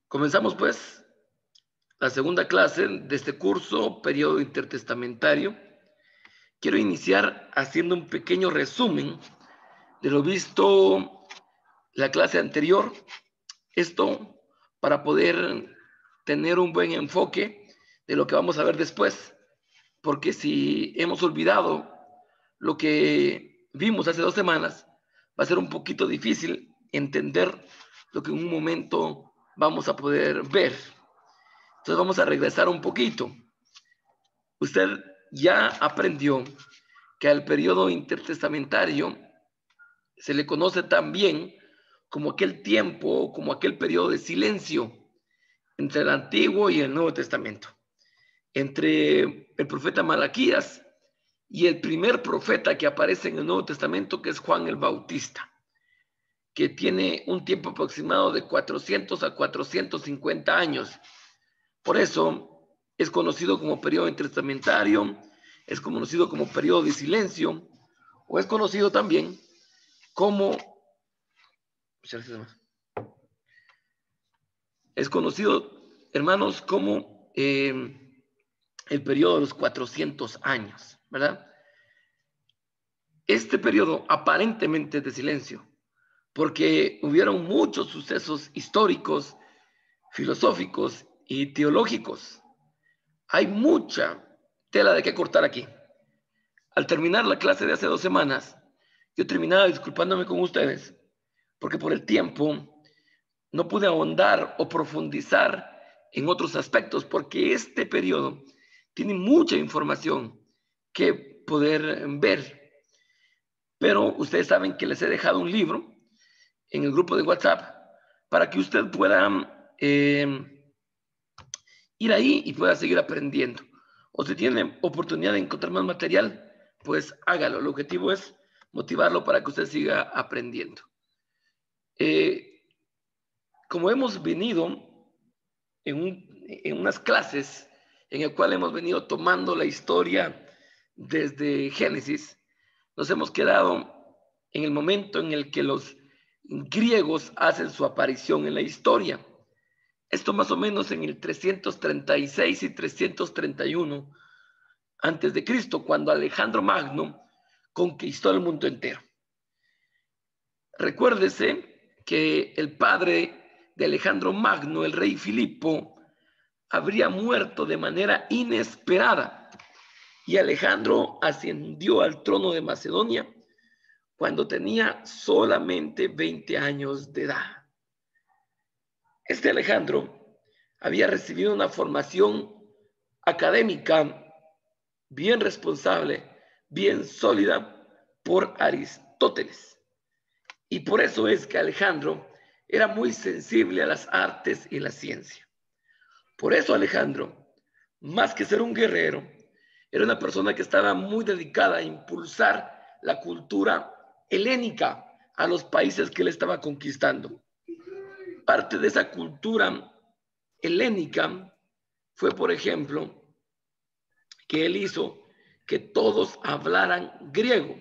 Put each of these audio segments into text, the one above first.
Comenzamos pues la segunda clase de este curso, periodo intertestamentario. Quiero iniciar haciendo un pequeño resumen de lo visto la clase anterior. Esto para poder tener un buen enfoque de lo que vamos a ver después. Porque si hemos olvidado lo que vimos hace 2 semanas, va a ser un poquito difícil entender lo que en un momento vamos a poder ver. Entonces vamos a regresar un poquito. Usted ya aprendió que al periodo intertestamentario se le conoce también como aquel tiempo, como aquel periodo de silencio entre el Antiguo y el Nuevo Testamento, entre el profeta Malaquías y el primer profeta que aparece en el Nuevo Testamento, que es Juan el Bautista, que tiene un tiempo aproximado de 400 a 450 años. Por eso es conocido como periodo intertestamentario, es conocido como periodo de silencio, o es conocido también como, hermanos, como el periodo de los 400 años, ¿verdad? Este periodo aparentemente es de silencio, porque hubieron muchos sucesos históricos, filosóficos y teológicos. Hay mucha tela de qué cortar aquí. Al terminar la clase de hace 2 semanas, yo terminaba disculpándome con ustedes, porque por el tiempo no pude ahondar o profundizar en otros aspectos, porque este periodo tiene mucha información que poder ver. Pero ustedes saben que les he dejado un libro en el grupo de WhatsApp para que usted pueda ir ahí y pueda seguir aprendiendo. O si tiene oportunidad de encontrar más material, pues hágalo. El objetivo es motivarlo para que usted siga aprendiendo. Como hemos venido en unas clases en el cual hemos venido tomando la historia desde Génesis, nos hemos quedado en el momento en el que los griegos hacen su aparición en la historia. Esto más o menos en el 336 y 331 antes de Cristo, cuando Alejandro Magno conquistó el mundo entero. Recuérdese que el padre de Alejandro Magno, el rey Filipo, habría muerto de manera inesperada y Alejandro ascendió al trono de Macedonia cuando tenía solamente 20 años de edad. Este Alejandro había recibido una formación académica bien responsable, bien sólida por Aristóteles. Y por eso es que Alejandro era muy sensible a las artes y la ciencia. Por eso Alejandro, más que ser un guerrero, era una persona que estaba muy dedicada a impulsar la cultura helénica a los países que él estaba conquistando. Parte de esa cultura helénica fue, por ejemplo, que él hizo que todos hablaran griego,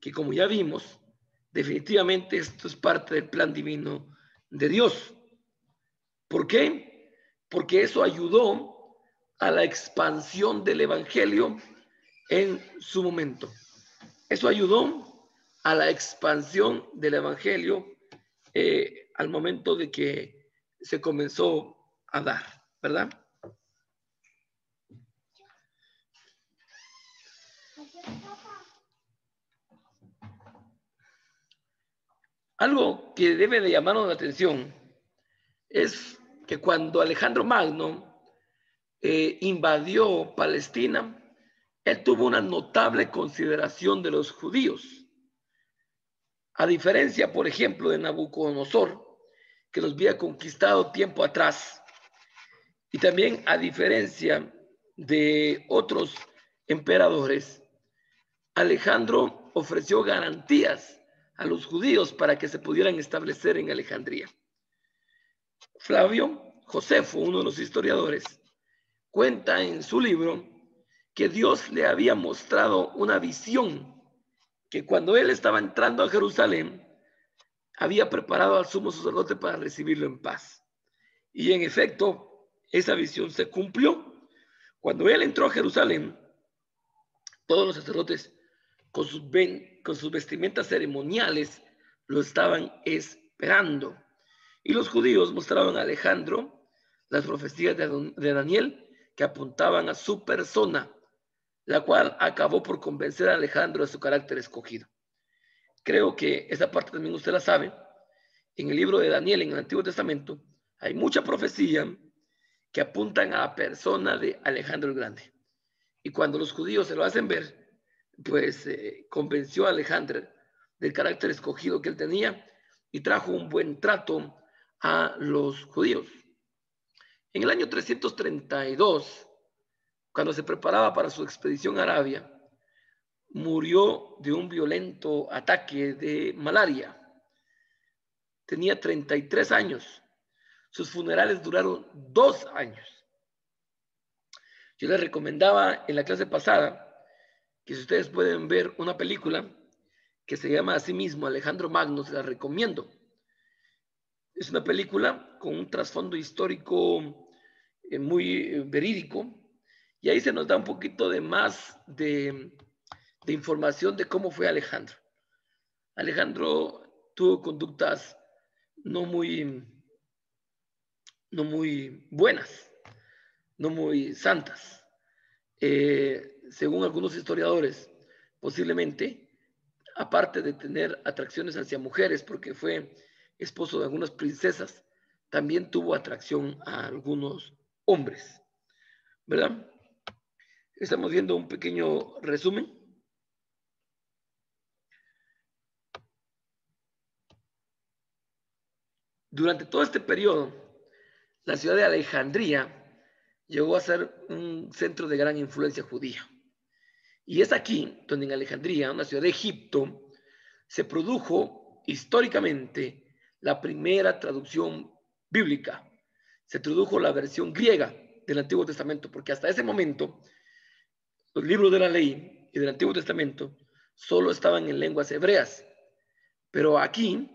que como ya vimos, definitivamente esto es parte del plan divino de Dios. ¿Por qué? Porque eso ayudó a la expansión del evangelio en su momento. Eso ayudó a la expansión del evangelio al momento de que se comenzó a dar, ¿verdad? Algo que debe de llamarnos la atención es que cuando Alejandro Magno invadió Palestina, él tuvo una notable consideración de los judíos. A diferencia, por ejemplo, de Nabucodonosor, que los había conquistado tiempo atrás, y también a diferencia de otros emperadores, Alejandro ofreció garantías a los judíos para que se pudieran establecer en Alejandría. Flavio Josefo, uno de los historiadores, cuenta en su libro que Dios le había mostrado una visión que cuando él estaba entrando a Jerusalén, había preparado al sumo sacerdote para recibirlo en paz. Y en efecto, esa visión se cumplió. Cuando él entró a Jerusalén, todos los sacerdotes con sus vestimentas ceremoniales lo estaban esperando. Y los judíos mostraron a Alejandro las profecías de Daniel que apuntaban a su persona, la cual acabó por convencer a Alejandro de su carácter escogido. Creo que esa parte también usted la sabe. En el libro de Daniel, en el Antiguo Testamento, hay mucha profecía que apuntan a la persona de Alejandro el Grande. Y cuando los judíos se lo hacen ver, pues convenció a Alejandro del carácter escogido que él tenía y trajo un buen trato a los judíos. En el año 332, cuando se preparaba para su expedición a Arabia, murió de un violento ataque de malaria. Tenía 33 años. Sus funerales duraron 2 años. Yo les recomendaba en la clase pasada que si ustedes pueden ver una película que se llama así mismo Alejandro Magno, se la recomiendo. Es una película con un trasfondo histórico muy verídico, y ahí se nos da un poquito de más de información de cómo fue Alejandro. Alejandro tuvo conductas no muy buenas, no muy santas. Según algunos historiadores, posiblemente, aparte de tener atracciones hacia mujeres, porque fue esposo de algunas princesas, también tuvo atracción a algunos hombres, ¿verdad? Estamos viendo un pequeño resumen. Durante todo este periodo, la ciudad de Alejandría llegó a ser un centro de gran influencia judía. Y es aquí donde en Alejandría, una ciudad de Egipto, se produjo históricamente la primera traducción bíblica. Se tradujo la versión griega del Antiguo Testamento, porque hasta ese momento los libros de la ley y del Antiguo Testamento solo estaban en lenguas hebreas. Pero aquí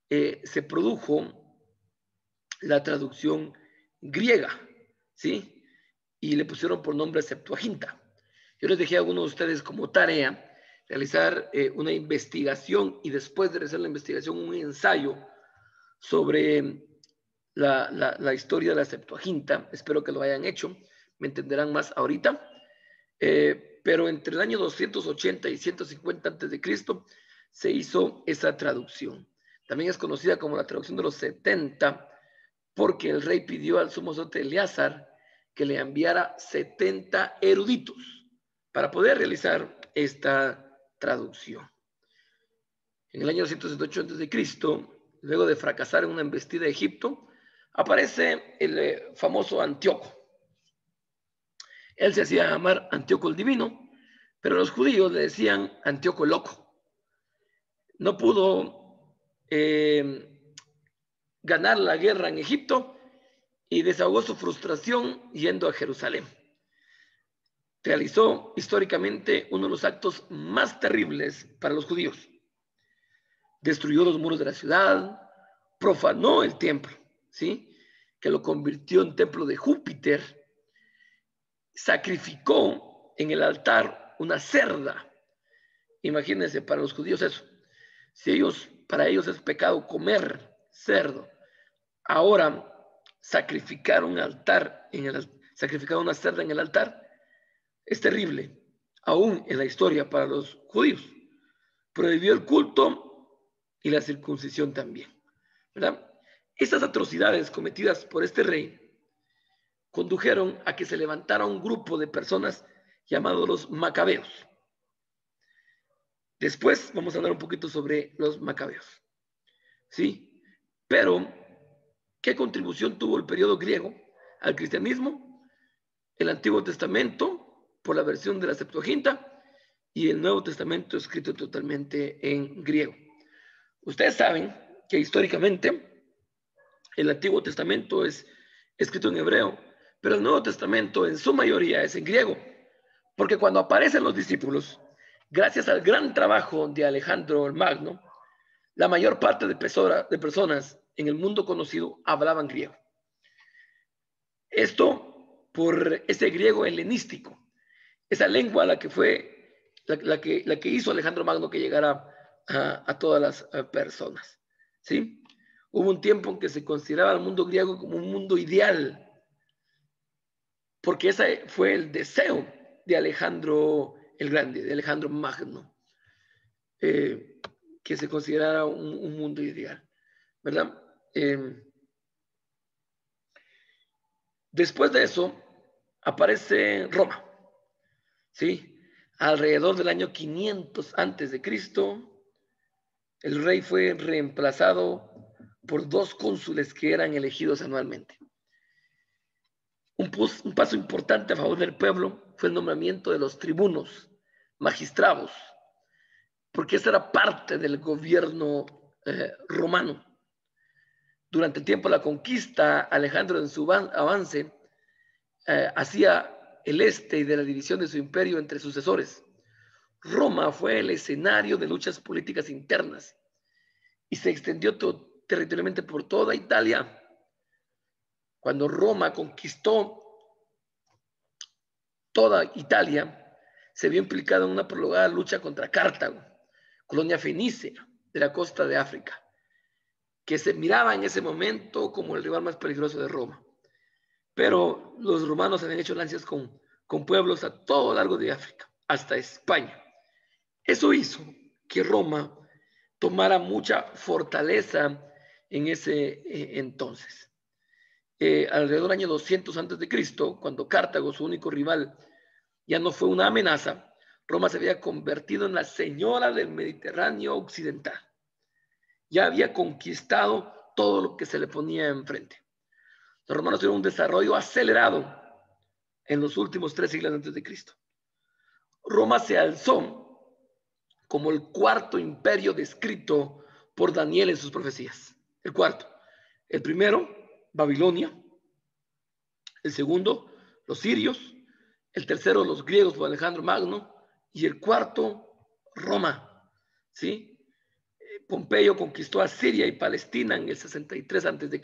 se produjo la traducción griega, ¿sí? Y le pusieron por nombre Septuaginta. Yo les dejé a algunos de ustedes como tarea realizar una investigación, y después de realizar la investigación un ensayo sobre la historia de la Septuaginta. Espero que lo hayan hecho, me entenderán más ahorita. Pero entre el año 280 y 150 antes de Cristo se hizo esa traducción. También es conocida como la traducción de los 70, porque el rey pidió al sumo sacerdote Eleazar que le enviara 70 eruditos para poder realizar esta traducción. En el año 268 a.C., luego de fracasar en una embestida de Egipto, aparece el famoso Antíoco. Él se hacía llamar Antíoco el Divino, pero los judíos le decían Antíoco el Loco. No pudo ganar la guerra en Egipto y desahogó su frustración yendo a Jerusalén. Realizó históricamente uno de los actos más terribles para los judíos. Destruyó los muros de la ciudad, profanó el templo, ¿sí? Que lo convirtió en templo de Júpiter, sacrificó en el altar una cerda. Imagínense para los judíos eso. Si para ellos es pecado comer cerdo, ahora sacrificar un altar, sacrificar una cerda en el altar, es terrible, aún en la historia para los judíos. Prohibió el culto y la circuncisión también, ¿verdad? Estas atrocidades cometidas por este rey condujeron a que se levantara un grupo de personas llamados los macabeos. Después vamos a hablar un poquito sobre los macabeos, ¿sí? Pero, ¿qué contribución tuvo el periodo griego al cristianismo? El Antiguo Testamento, por la versión de la Septuaginta, y el Nuevo Testamento escrito totalmente en griego. Ustedes saben que históricamente el Antiguo Testamento es escrito en hebreo, pero el Nuevo Testamento en su mayoría es en griego, porque cuando aparecen los discípulos, gracias al gran trabajo de Alejandro el Magno, la mayor parte de personas en el mundo conocido hablaban griego. Esto por ese griego helenístico, esa lengua la que fue, la que hizo Alejandro Magno que llegara a todas las personas. ¿Sí? Hubo un tiempo en que se consideraba el mundo griego como un mundo ideal, porque ese fue el deseo de Alejandro el Grande, de Alejandro Magno, que se considerara un mundo ideal, ¿verdad? Después de eso aparece Roma, ¿sí? Alrededor del año 500 antes de Cristo, el rey fue reemplazado por 2 cónsules que eran elegidos anualmente. Un paso importante a favor del pueblo fue el nombramiento de los tribunos, magistrados, porque esa era parte del gobierno romano. Durante el tiempo de la conquista, Alejandro en su avance hacia el este y de la división de su imperio entre sucesores. Roma fue el escenario de luchas políticas internas y se extendió territorialmente por toda Italia. Cuando Roma conquistó toda Italia, se vio implicado en una prolongada lucha contra Cartago, colonia fenicia de la costa de África, que se miraba en ese momento como el rival más peligroso de Roma. Pero los romanos habían hecho alianzas con pueblos a todo lo largo de África, hasta España. Eso hizo que Roma tomara mucha fortaleza en ese entonces. Alrededor del año 200 antes de Cristo, cuando Cartago, su único rival, ya no fue una amenaza, Roma se había convertido en la señora del Mediterráneo occidental. Ya había conquistado todo lo que se le ponía enfrente. Los romanos tuvieron un desarrollo acelerado en los últimos 3 siglos antes de Cristo. Roma se alzó como el 4º imperio descrito por Daniel en sus profecías. El 4º. El primero, Babilonia. El segundo, los sirios. El tercero, los griegos por Alejandro Magno. Y el 4º, Roma. ¿Sí? Pompeyo conquistó a Siria y Palestina en el 63 a.C.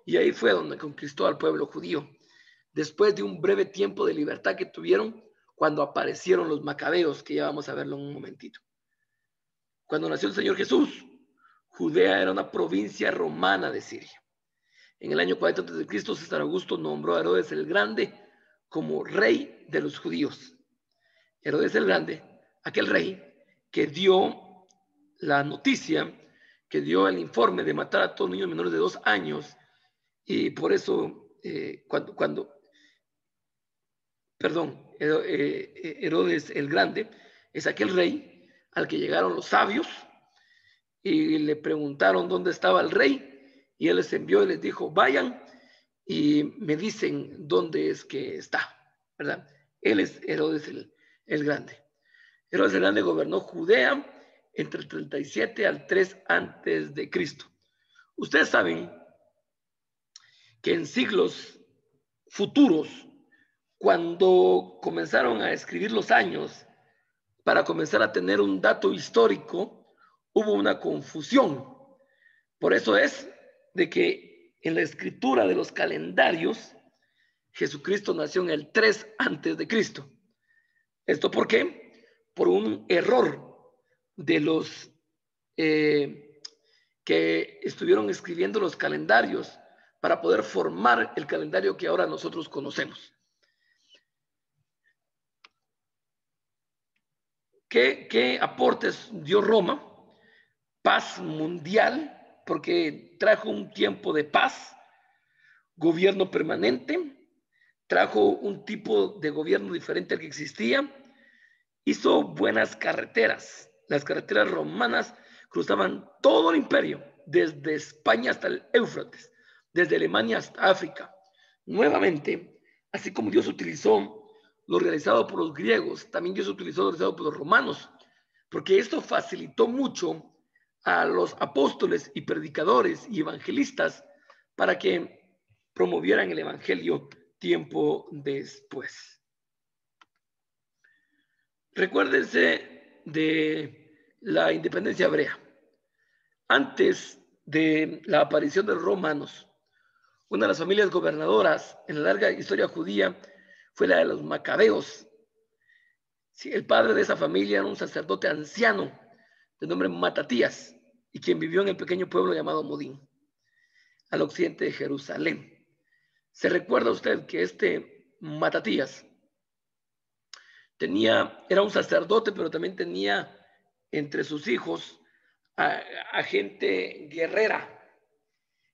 y ahí fue donde conquistó al pueblo judío. Después de un breve tiempo de libertad que tuvieron cuando aparecieron los macabeos, que ya vamos a verlo en un momentito. Cuando nació el Señor Jesús, Judea era una provincia romana de Siria. En el año 40 a.C., César Augusto nombró a Herodes el Grande como rey de los judíos. Herodes el Grande, aquel rey que dio la noticia, que dio el informe de matar a todos los niños menores de 2 años, y por eso Herodes el Grande es aquel rey al que llegaron los sabios y le preguntaron dónde estaba el rey, y él les envió y les dijo, vayan y me dicen dónde es que está, ¿verdad? Él es Herodes el Grande. Herodes el Grande gobernó Judea entre el 37 al 3 antes de Cristo. Ustedes saben que en siglos futuros, cuando comenzaron a escribir los años para comenzar a tener un dato histórico, hubo una confusión. Por eso es de que en la escritura de los calendarios, Jesucristo nació en el 3 antes de Cristo. ¿Esto por qué? Por un error de los que estuvieron escribiendo los calendarios para poder formar el calendario que ahora nosotros conocemos. ¿Qué aportes dio Roma? Paz mundial, porque trajo un tiempo de paz, gobierno permanente, trajo un tipo de gobierno diferente al que existía, hizo buenas carreteras. Las carreteras romanas cruzaban todo el imperio, desde España hasta el Éufrates, desde Alemania hasta África. Nuevamente, así como Dios utilizó lo realizado por los griegos, también Dios utilizó lo realizado por los romanos, porque esto facilitó mucho a los apóstoles y predicadores y evangelistas para que promovieran el evangelio tiempo después. Recuérdense de la independencia hebrea. Antes de la aparición de los romanos, Una de las familias gobernadoras en la larga historia judía fue la de los macabeos. Sí, el padre de esa familia era un sacerdote anciano de nombre Matatías y quien vivió en el pequeño pueblo llamado Modín, al occidente de Jerusalén. ¿Se recuerda usted que este Matatías era un sacerdote, pero también tenía entre sus hijos a gente guerrera?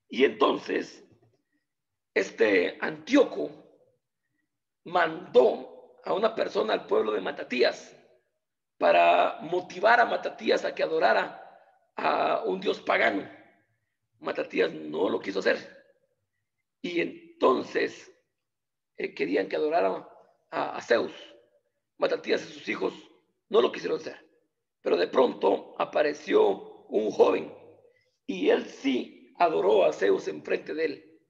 Y entonces, este Antíoco mandó a una persona al pueblo de Matatías para motivar a Matatías a que adorara a un dios pagano. Matatías no lo quiso hacer. Y entonces querían que adorara a Zeus. Matatías y sus hijos no lo quisieron hacer. Pero de pronto apareció un joven y él sí adoró a Zeus enfrente de él.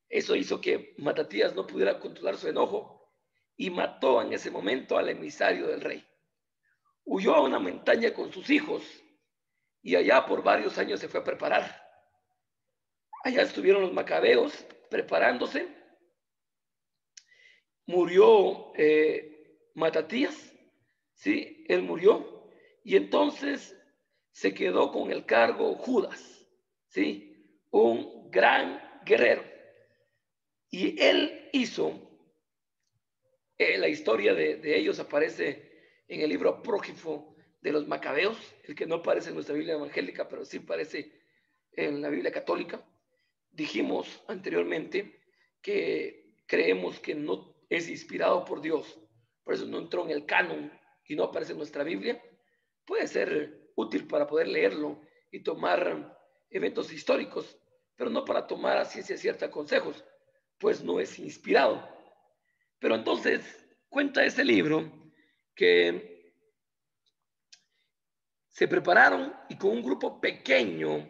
Eso hizo que Matatías no pudiera controlar su enojo y mató en ese momento al emisario del rey. Huyó a una montaña con sus hijos y allá por varios años se fue a preparar. Allá estuvieron los macabeos preparándose. Murió Matatías, ¿sí? Él murió y entonces se quedó con el cargo Judas, ¿sí? Un gran guerrero. Y él hizo, la historia de ellos aparece en el libro apócrifo de los macabeos, el que no aparece en nuestra Biblia evangélica, pero sí aparece en la Biblia católica. Dijimos anteriormente que creemos que no es inspirado por Dios, por eso no entró en el canon y no aparece en nuestra Biblia. Puede ser útil para poder leerlo y tomar eventos históricos, pero no para tomar a ciencia cierta consejos, pues no es inspirado. Pero entonces cuenta ese libro que se prepararon y con un grupo pequeño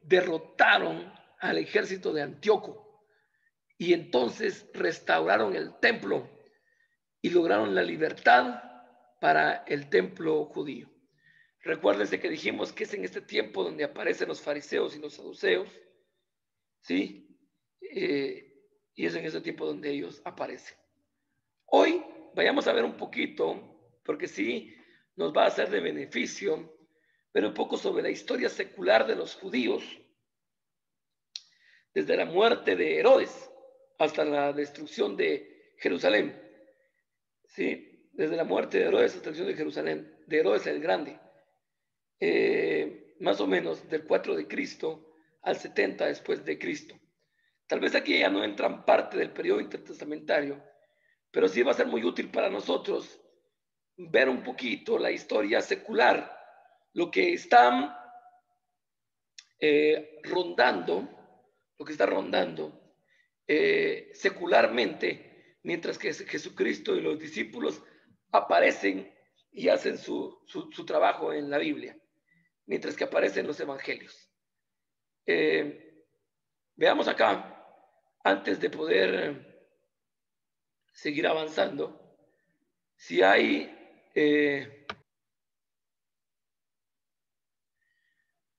derrotaron al ejército de Antíoco y entonces restauraron el templo y lograron la libertad para el templo judío. Recuérdense que dijimos que es en este tiempo donde aparecen los fariseos y los saduceos, ¿sí? Y es en ese tiempo donde ellos aparecen. Hoy vayamos a ver un poquito, porque sí nos va a ser de beneficio, pero un poco sobre la historia secular de los judíos, desde la muerte de Herodes hasta la destrucción de Jerusalén. ¿Sí? Desde la muerte de Herodes hasta la destrucción de Jerusalén, de Herodes el Grande, más o menos del 4 de Cristo al 70 después de Cristo. Tal vez aquí ya no entran parte del periodo intertestamentario, pero sí va a ser muy útil para nosotros ver un poquito la historia secular, lo que está rondando secularmente, mientras que Jesucristo y los discípulos aparecen y hacen su trabajo en la Biblia, mientras que aparecen los evangelios. Veamos acá, antes de poder seguir avanzando, si hay...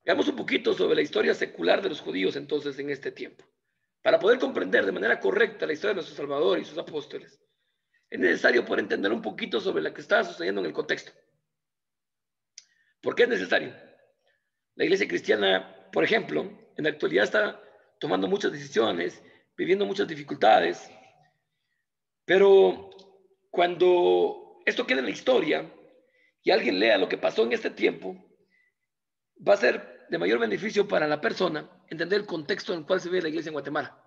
Veamos un poquito sobre la historia secular de los judíos entonces en este tiempo. Para poder comprender de manera correcta la historia de nuestro Salvador y sus apóstoles, es necesario poder entender un poquito sobre lo que estaba sucediendo en el contexto. ¿Por qué es necesario? La iglesia cristiana, por ejemplo, en la actualidad está tomando muchas decisiones, viviendo muchas dificultades, pero cuando esto queda en la historia y alguien lea lo que pasó en este tiempo, va a ser de mayor beneficio para la persona entender el contexto en el cual se ve la iglesia en Guatemala.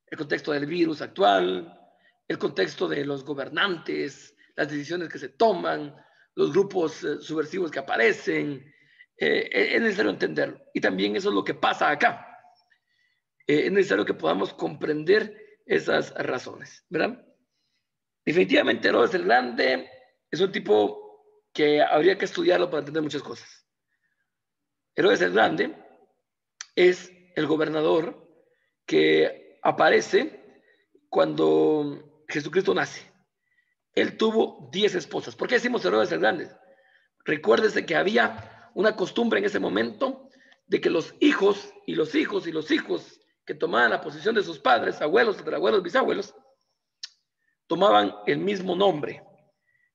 El contexto del virus actual, el contexto de los gobernantes, las decisiones que se toman, los grupos subversivos que aparecen. Es necesario entenderlo. Y también eso es lo que pasa acá. Es necesario que podamos comprender esas razones, ¿verdad? Definitivamente Herodes el Grande es un tipo que habría que estudiarlo para entender muchas cosas. Herodes el Grande es el gobernador que aparece cuando Jesucristo nace. Él tuvo 10 esposas. ¿Por qué decimos Herodes el Grande? Recuérdese que había una costumbre en ese momento de que los hijos y los hijos y los hijos que tomaban la posición de sus padres, abuelos, tatarabuelos, bisabuelos, tomaban el mismo nombre.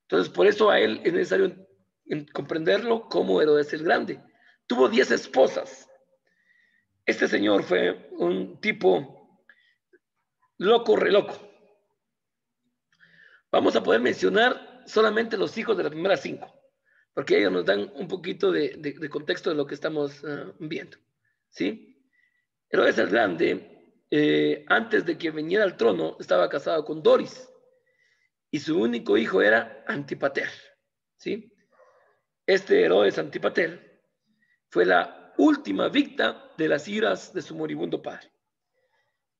Entonces, por eso a él es necesario comprenderlo como Herodes el Grande. Tuvo 10 esposas. Este señor fue un tipo loco, re loco. Vamos a poder mencionar solamente los hijos de las primeras 5, porque ellos nos dan un poquito de contexto de lo que estamos viendo. ¿Sí? Herodes el Grande, antes de que viniera al trono, estaba casado con Doris, y su único hijo era Antipater. ¿Sí? Este Herodes Antipater fue la última víctima de las iras de su moribundo padre.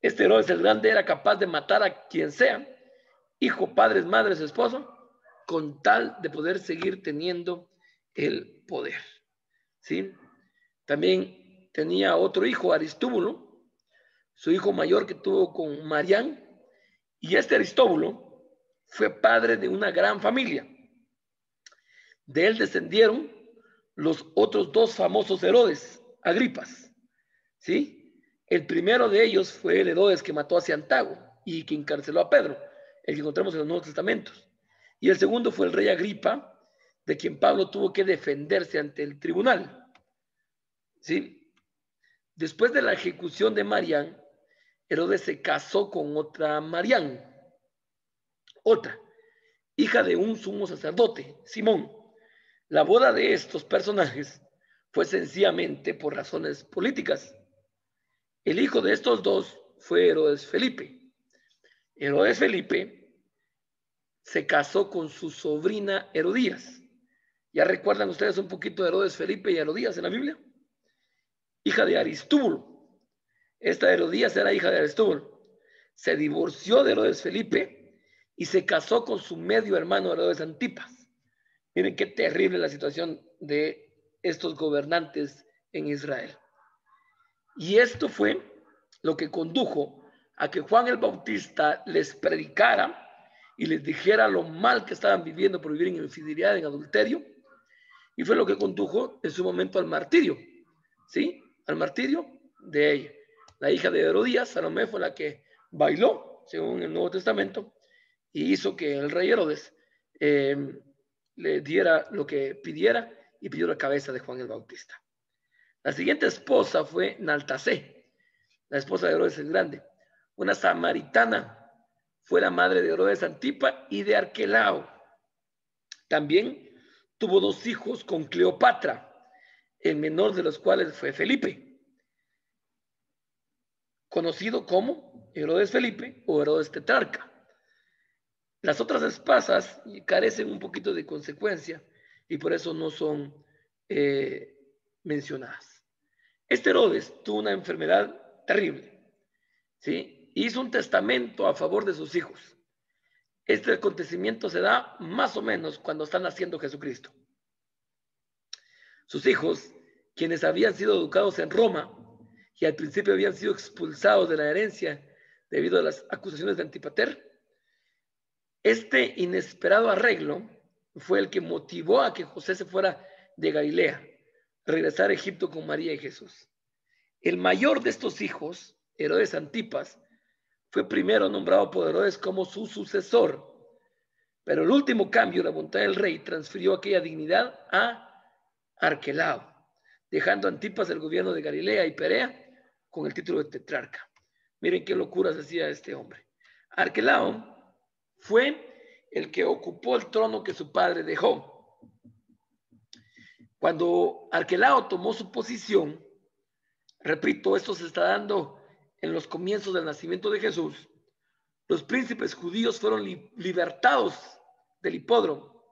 Este Herodes el Grande era capaz de matar a quien sea, hijo, padres, madres, esposo, con tal de poder seguir teniendo el poder. ¿Sí? También tenía otro hijo, Aristóbulo, su hijo mayor que tuvo con Marián, y este Aristóbulo fue padre de una gran familia. De él descendieron los otros 2 famosos Herodes, Agripas. ¿Sí? El primero de ellos fue el Herodes que mató a Ciantago y que encarceló a Pedro, el que encontramos en los Nuevos Testamentos. Y el segundo fue el rey Agripa, de quien Pablo tuvo que defenderse ante el tribunal. ¿Sí? Después de la ejecución de Marián, Herodes se casó con otra Marián, otra, hija de un sumo sacerdote, Simón. La boda de estos personajes fue sencillamente por razones políticas. El hijo de estos 2 fue Herodes Felipe. Herodes Felipe se casó con su sobrina Herodías. ¿Ya recuerdan ustedes un poquito de Herodes Felipe y Herodías en la Biblia? Hija de Aristóbulo. Esta Herodías era hija de Aristóbulo. Se divorció de Herodes Felipe y se casó con su medio hermano Herodes Antipas. Miren qué terrible la situación de estos gobernantes en Israel. Y esto fue lo que condujo a que Juan el Bautista les predicara y les dijera lo mal que estaban viviendo por vivir en infidelidad, en adulterio, y fue lo que condujo en su momento al martirio, ¿sí? Al martirio de ella. La hija de Herodías, Salomé, fue la que bailó, según el Nuevo Testamento, y hizo que el rey Herodes le diera lo que pidiera y pidió la cabeza de Juan el Bautista. La siguiente esposa fue Naltasé, la esposa de Herodes el Grande, una samaritana. Fue la madre de Herodes Antipa y de Arquelao. También tuvo 2 hijos con Cleopatra, el menor de los cuales fue Felipe, conocido como Herodes Felipe o Herodes Tetrarca. Las otras esposas carecen un poquito de consecuencia y por eso no son mencionadas. Este Herodes tuvo una enfermedad terrible, ¿sí? Hizo un testamento a favor de sus hijos. Este acontecimiento se da más o menos cuando está naciendo Jesucristo. Sus hijos, quienes habían sido educados en Roma y al principio habían sido expulsados de la herencia debido a las acusaciones de Antipater, este inesperado arreglo fue el que motivó a que José se fuera de Galilea, regresar a Egipto con María y Jesús. El mayor de estos hijos, Herodes Antipas, fue primero nombrado por Herodes como su sucesor, pero el último cambio, la voluntad del rey, transfirió aquella dignidad a Arquelao, dejando a Antipas el gobierno de Galilea y Perea con el título de tetrarca. Miren qué locuras hacía este hombre. Arquelao fue el que ocupó el trono que su padre dejó. Cuando Arquelao tomó su posición, repito, esto se está dando en los comienzos del nacimiento de Jesús, los príncipes judíos fueron libertados del hipódromo.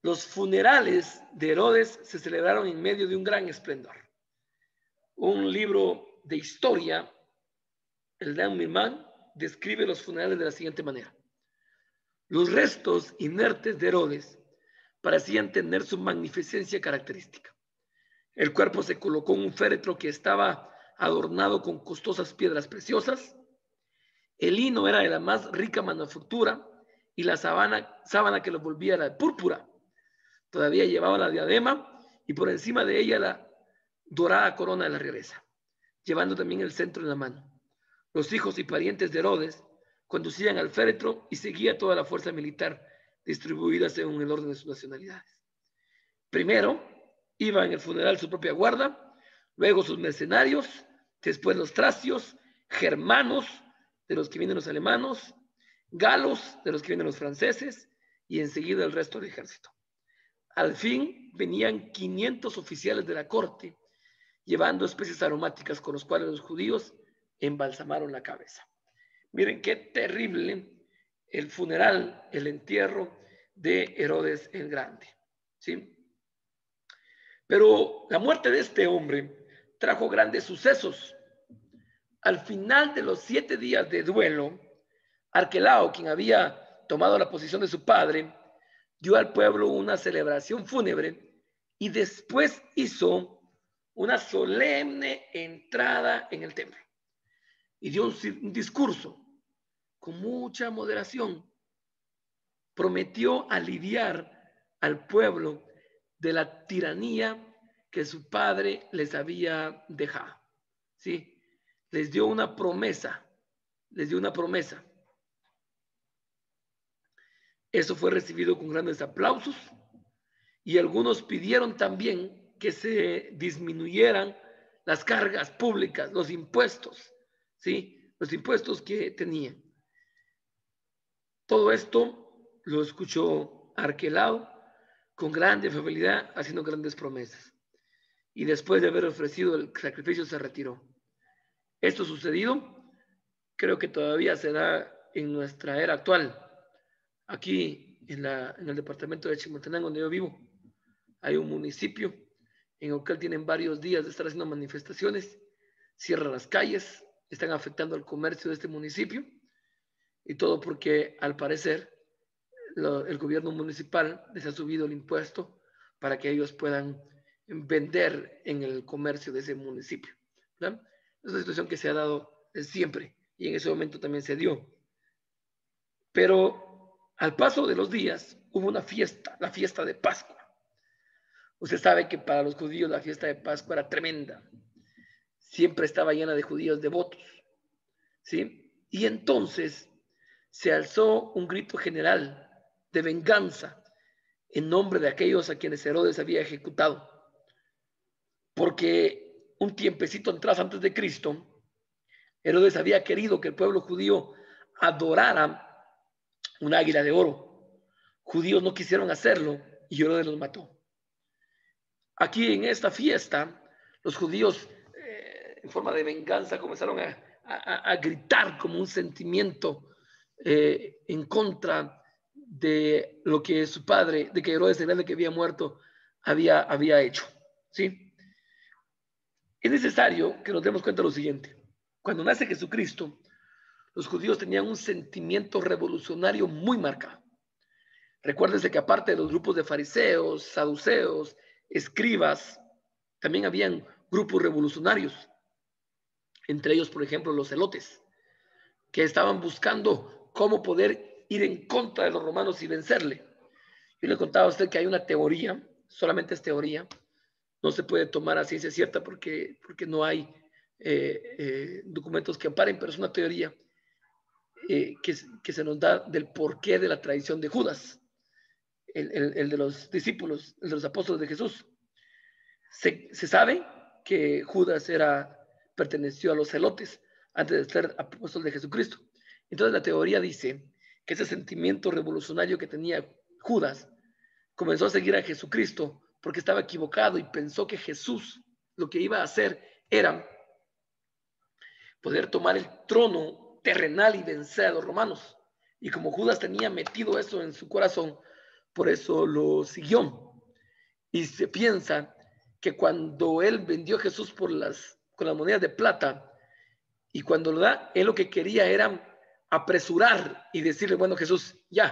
Los funerales de Herodes se celebraron en medio de un gran esplendor. Un libro de historia, el de Mirman, describe los funerales de la siguiente manera. Los restos inertes de Herodes parecían tener su magnificencia característica. El cuerpo se colocó en un féretro que estaba adornado con costosas piedras preciosas. El lino era de la más rica manufactura y la sábana que lo volvía era de púrpura. Todavía llevaba la diadema y por encima de ella dorada corona de la realeza, llevando también el centro en la mano. Los hijos y parientes de Herodes conducían al féretro y seguía toda la fuerza militar distribuida según el orden de sus nacionalidades. Primero iba en el funeral su propia guarda, luego sus mercenarios, después los tracios, germanos, de los que vienen los alemanes, galos, de los que vienen los franceses, y enseguida el resto del ejército. Al fin venían 500 oficiales de la corte, llevando especies aromáticas con los cuales los judíos embalsamaron la cabeza. Miren qué terrible el funeral, el entierro de Herodes el Grande, ¿sí? Pero la muerte de este hombre trajo grandes sucesos. Al final de los 7 días de duelo, Arquelao, quien había tomado la posición de su padre, dio al pueblo una celebración fúnebre y después hizo una solemne entrada en el templo y dio un discurso con mucha moderación. Prometió aliviar al pueblo de la tiranía que su padre les había dejado. ¿Sí? Les dio una promesa. Eso fue recibido con grandes aplausos y algunos pidieron también que se disminuyeran las cargas públicas, los impuestos, ¿sí? Los impuestos que tenían. Todo esto lo escuchó Arquelao con grande afabilidad, haciendo grandes promesas. Y después de haber ofrecido el sacrificio, se retiró. Esto sucedido, creo que todavía se da en nuestra era actual. Aquí en el departamento de Chimaltenango, donde yo vivo, hay un municipio en el cual tienen varios días de estar haciendo manifestaciones, cierran las calles, están afectando al comercio de este municipio, y todo porque al parecer el gobierno municipal les ha subido el impuesto para que ellos puedan vender en el comercio de ese municipio, ¿verdad? Es una situación que se ha dado siempre y en ese momento también se dio. Pero al paso de los días hubo una fiesta, la fiesta de Pascua. Usted sabe que para los judíos la fiesta de Pascua era tremenda. Siempre estaba llena de judíos devotos, ¿sí? Y entonces se alzó un grito general de venganza en nombre de aquellos a quienes Herodes había ejecutado. Porque un tiempecito atrás, antes de Cristo, Herodes había querido que el pueblo judío adorara un águila de oro. Judíos no quisieron hacerlo y Herodes los mató. Aquí en esta fiesta, los judíos, en forma de venganza, comenzaron a gritar como un sentimiento en contra de lo que su padre, de que Herodes el Grande, que había muerto, había hecho, ¿sí? Es necesario que nos demos cuenta de lo siguiente. Cuando nace Jesucristo, los judíos tenían un sentimiento revolucionario muy marcado. Recuérdense que aparte de los grupos de fariseos, saduceos, escribas, también habían grupos revolucionarios. Entre ellos, por ejemplo, los celotes, que estaban buscando cómo poder ir en contra de los romanos y vencerle. Yo le contaba a usted que hay una teoría, solamente es teoría, no se puede tomar a ciencia cierta porque no hay documentos que amparen, pero es una teoría que se nos da del porqué de la traición de Judas, el de los discípulos, el de los apóstoles de Jesús. Se sabe que Judas perteneció a los celotes antes de ser apóstol de Jesucristo. Entonces la teoría dice que ese sentimiento revolucionario que tenía Judas comenzó a seguir a Jesucristo porque estaba equivocado y pensó que Jesús lo que iba a hacer era poder tomar el trono terrenal y vencer a los romanos. Y como Judas tenía metido eso en su corazón, por eso lo siguió. Y se piensa que cuando él vendió a Jesús con las monedas de plata, y cuando lo da, él lo que quería era apresurar y decirle, bueno, Jesús, ya,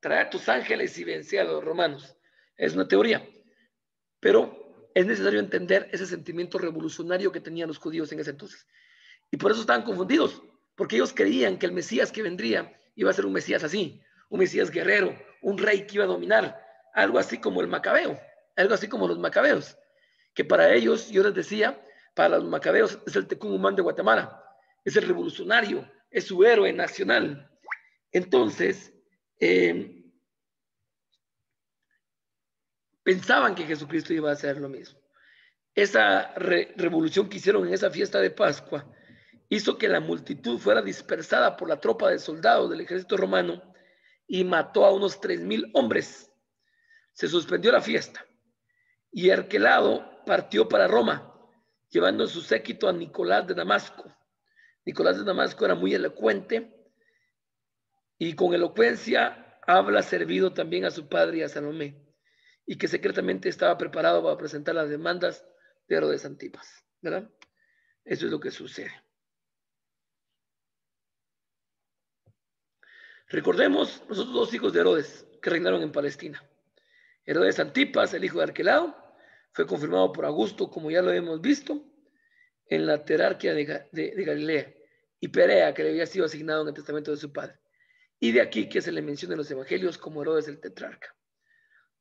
trae a tus ángeles y vence a los romanos. Es una teoría, pero es necesario entender ese sentimiento revolucionario que tenían los judíos en ese entonces. Y por eso estaban confundidos, porque ellos creían que el Mesías que vendría iba a ser un Mesías así, un Mesías guerrero, un rey que iba a dominar, algo así como el Macabeo, algo así como los macabeos. que para ellos, yo les decía, para los macabeos es el Tecún de Guatemala, es el revolucionario, es su héroe nacional. Entonces, pensaban que Jesucristo iba a hacer lo mismo. Esa revolución que hicieron en esa fiesta de Pascua hizo que la multitud fuera dispersada por la tropa de soldados del ejército romano y mató a unos 3,000 hombres. Se suspendió la fiesta y Arquelao partió para Roma, llevando en su séquito a Nicolás de Damasco. Nicolás de Damasco era muy elocuente y con elocuencia habla servido también a su padre y a Salomé, y que secretamente estaba preparado para presentar las demandas de Herodes Antipas, ¿verdad? Eso es lo que sucede. Recordemos los otros dos hijos de Herodes que reinaron en Palestina. Herodes Antipas, el hijo de Arquelao, fue confirmado por Augusto, como ya lo hemos visto, en la tetrarquía de Galilea, y Perea, que le había sido asignado en el testamento de su padre. Y de aquí que se le menciona en los evangelios como Herodes el tetrarca.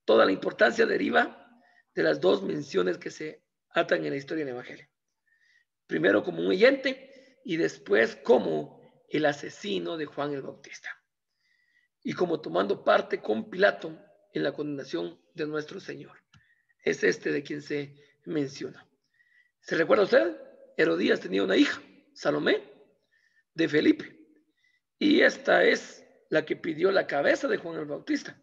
Toda la importancia deriva de las dos menciones que se atan en la historia del evangelio. Primero como un oyente y después como el asesino de Juan el Bautista. Y como tomando parte con Pilato en la condenación de nuestro Señor. Es este de quien se menciona. ¿Se recuerda usted? Herodías tenía una hija, Salomé, de Felipe. Y esta es la que pidió la cabeza de Juan el Bautista.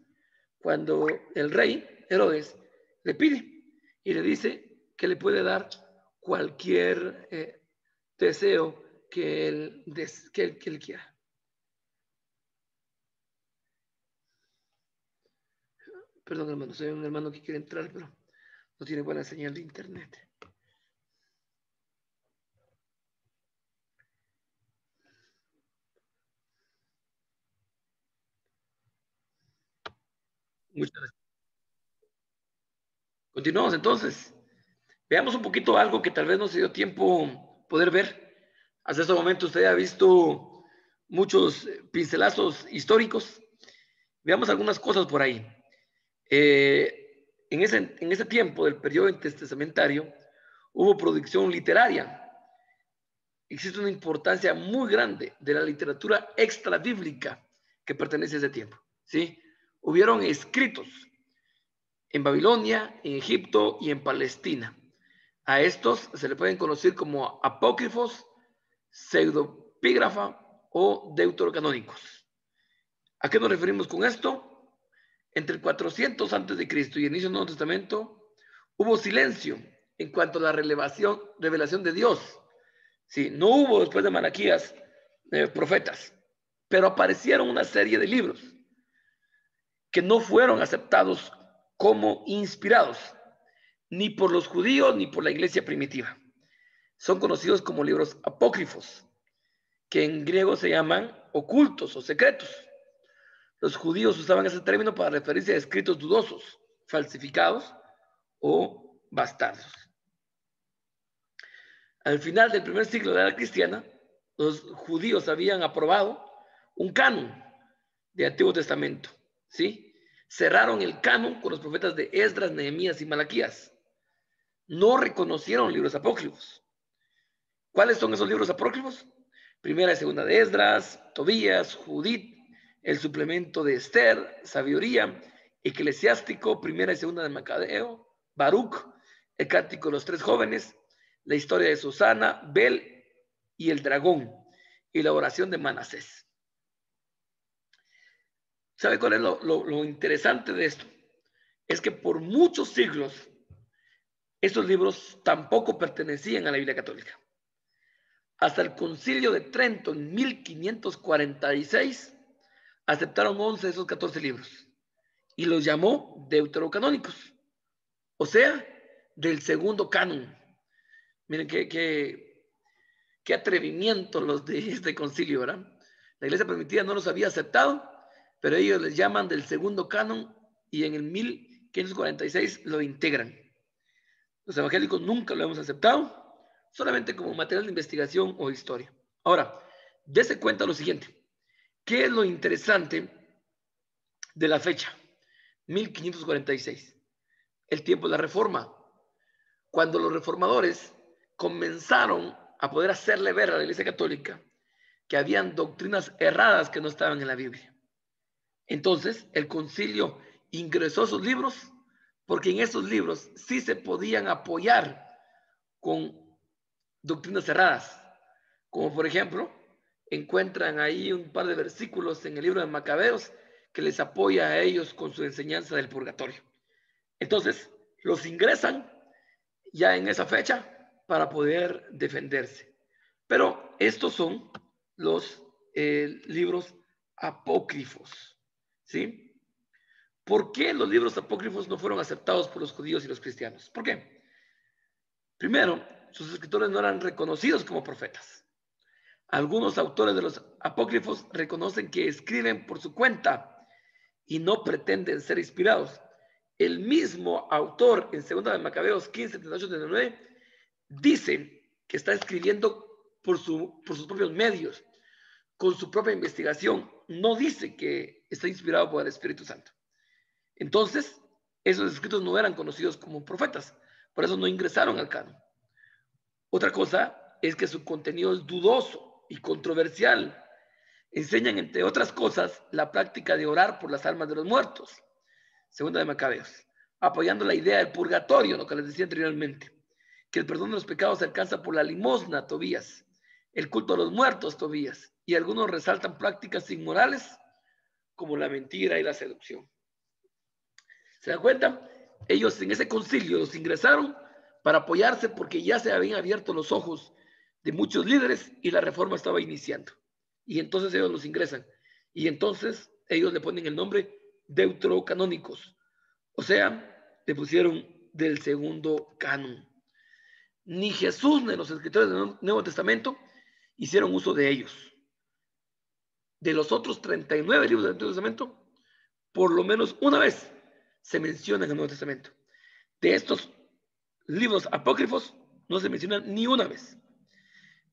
Cuando el rey Herodes le pide y le dice que le puede dar cualquier deseo que él quiera. Perdón, hermano, soy un hermano que quiere entrar, pero no tiene buena señal de internet. Muchas gracias. Continuamos entonces. Veamos un poquito algo que tal vez no se dio tiempo poder ver. Hasta este momento usted ha visto muchos pincelazos históricos. Veamos algunas cosas por ahí. En ese tiempo del periodo intertestamentario hubo producción literaria. Existe una importancia muy grande de la literatura extrabíblica que pertenece a ese tiempo. ¿Sí? Hubieron escritos en Babilonia, en Egipto y en Palestina. A estos se le pueden conocer como apócrifos, pseudopígrafa o deuterocanónicos. ¿A qué nos referimos con esto? Entre el 400 a.C. y el inicio del Nuevo Testamento hubo silencio en cuanto a la revelación de Dios. Sí, no hubo después de Malaquías profetas, pero aparecieron una serie de libros que no fueron aceptados como inspirados, ni por los judíos ni por la iglesia primitiva. Son conocidos como libros apócrifos, que en griego se llaman ocultos o secretos. Los judíos usaban ese término para referirse a escritos dudosos, falsificados o bastardos. Al final del primer siglo de la era cristiana, los judíos habían aprobado un canon de Antiguo Testamento, ¿sí? Cerraron el canon con los profetas de Esdras, Nehemías y Malaquías. No reconocieron libros apócrifos. ¿Cuáles son esos libros apócrifos? Primera y segunda de Esdras, Tobías, Judith, el suplemento de Esther, Sabiduría, Eclesiástico, primera y segunda de Macabeo, Baruch, el cántico de los tres jóvenes, la historia de Susana, Bel y el dragón, y la oración de Manasés. ¿Sabe cuál es lo interesante de esto? Es que por muchos siglos estos libros tampoco pertenecían a la Biblia católica. Hasta el Concilio de Trento en 1546 aceptaron 11 de esos 14 libros y los llamó deuterocanónicos, o sea, del segundo canon. Miren qué atrevimiento los de este concilio, ¿verdad? La iglesia primitiva no los había aceptado, pero ellos les llaman del segundo canon y en el 1546 lo integran. Los evangélicos nunca lo hemos aceptado, solamente como material de investigación o historia. Ahora, dése cuenta lo siguiente. ¿Qué es lo interesante de la fecha? 1546. El tiempo de la Reforma. cuando los reformadores comenzaron a poder hacerle ver a la Iglesia Católica que habían doctrinas erradas que no estaban en la Biblia. Entonces, el concilio ingresó sus libros porque en esos libros sí se podían apoyar con doctrinas erradas, como por ejemplo, encuentran ahí un par de versículos en el libro de Macabeos que les apoya a ellos con su enseñanza del purgatorio. Entonces, los ingresan ya en esa fecha para poder defenderse. Pero estos son los libros apócrifos, ¿sí? ¿Por qué los libros apócrifos no fueron aceptados por los judíos y los cristianos? ¿Por qué? Primero, sus escritores no eran reconocidos como profetas. Algunos autores de los apócrifos reconocen que escriben por su cuenta y no pretenden ser inspirados. El mismo autor en 2 de Macabeos 15, 38, 39 dice que está escribiendo por sus propios medios, con su propia investigación. No dice que está inspirado por el Espíritu Santo. Entonces, esos escritos no eran conocidos como profetas, por eso no ingresaron al canon. Otra cosa es que su contenido es dudoso y controversial. Enseñan, entre otras cosas, la práctica de orar por las almas de los muertos, Segunda de Macabeos, apoyando la idea del purgatorio, lo que les decía anteriormente, que el perdón de los pecados se alcanza por la limosna, Tobías, el culto a los muertos, Tobías, y algunos resaltan prácticas inmorales como la mentira y la seducción. ¿Se dan cuenta? Ellos en ese concilio los ingresaron para apoyarse porque ya se habían abierto los ojos de muchos líderes y la reforma estaba iniciando. Y entonces ellos los ingresan. Y entonces ellos le ponen el nombre deuterocanónicos. O sea, le pusieron del segundo canon. Ni Jesús ni los escritores del Nuevo Testamento hicieron uso de ellos. De los otros 39 libros del Antiguo Testamento, por lo menos una vez se menciona en el Nuevo Testamento. De estos libros apócrifos no se mencionan ni una vez.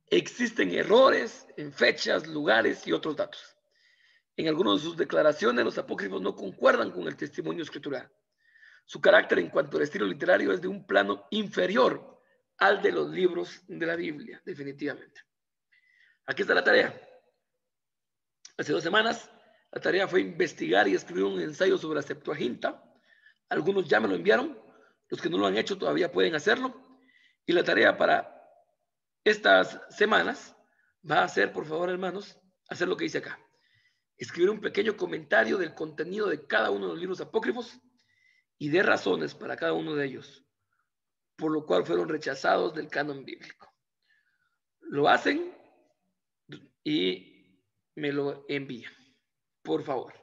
Existen errores en fechas, lugares y otros datos. En algunas de sus declaraciones, los apócrifos no concuerdan con el testimonio escritural. Su carácter en cuanto al estilo literario es de un plano inferior al de los libros de la Biblia, definitivamente. Aquí está la tarea. Hace 2 semanas, la tarea fue investigar y escribir un ensayo sobre la Septuaginta. Algunos ya me lo enviaron. Los que no lo han hecho todavía pueden hacerlo. Y la tarea para estas semanas va a ser, por favor, hermanos, hacer lo que dice acá. Escribir un pequeño comentario del contenido de cada uno de los libros apócrifos y de razones para cada uno de ellos, por lo cual fueron rechazados del canon bíblico. Lo hacen y me lo envían, por favor.